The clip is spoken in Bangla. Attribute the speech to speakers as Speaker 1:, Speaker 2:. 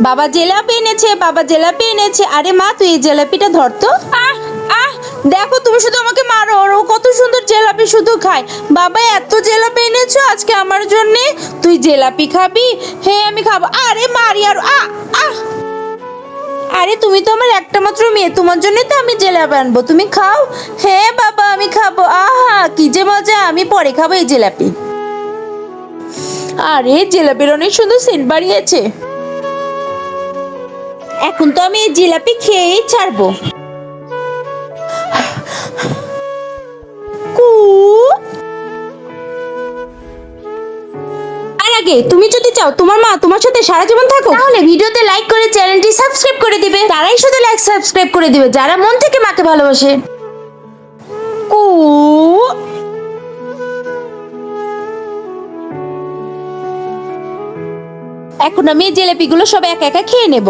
Speaker 1: বাবা জিলাপি এনেছে, বাবা জিলাপি এনেছে। আরে মা, তুই এই জিলাপিটা ধর তো। আহ আহ দেখো, তুমি শুধু আমাকে মারো, ও কত সুন্দর জিলাপি শুধু খায়। বাবা এত জিলাপি এনেছো আজকে আমার জন্য, তুই জিলাপি খাবি? হ্যাঁ আমি খাবো। আরে মারি আর আহ আহ আরে তুমি তো আমার একটা মাত্র মেয়ে, তোমার জন্যই তো আমি জিলাপি আনবো, তুমি খাও। হ্যাঁ বাবা আমি খাবো। আহা কি যে মজা, আমি পরে খাবো এই জিলাপি। আরে জিলাপির অনেক সুন্দর সেন্ট বাড়িয়েছে। এখন তো আমি এই জিলাপি খেয়েই ছাড়বো। কু আর আগে তুমি যদি চাও তোমার মা তোমার সাথে সারা জীবন থাকুক, তাহলে ভিডিওতে লাইক করে চ্যানেলটি সাবস্ক্রাইব করে দিবে। তারাই শুধু লাইক সাবস্ক্রাইব করে দিবে যারা মন থেকে মাকে ভালোবাসে। কু এখন আমি এই জিলাপিগুলো সব একা একা খেয়ে নেব।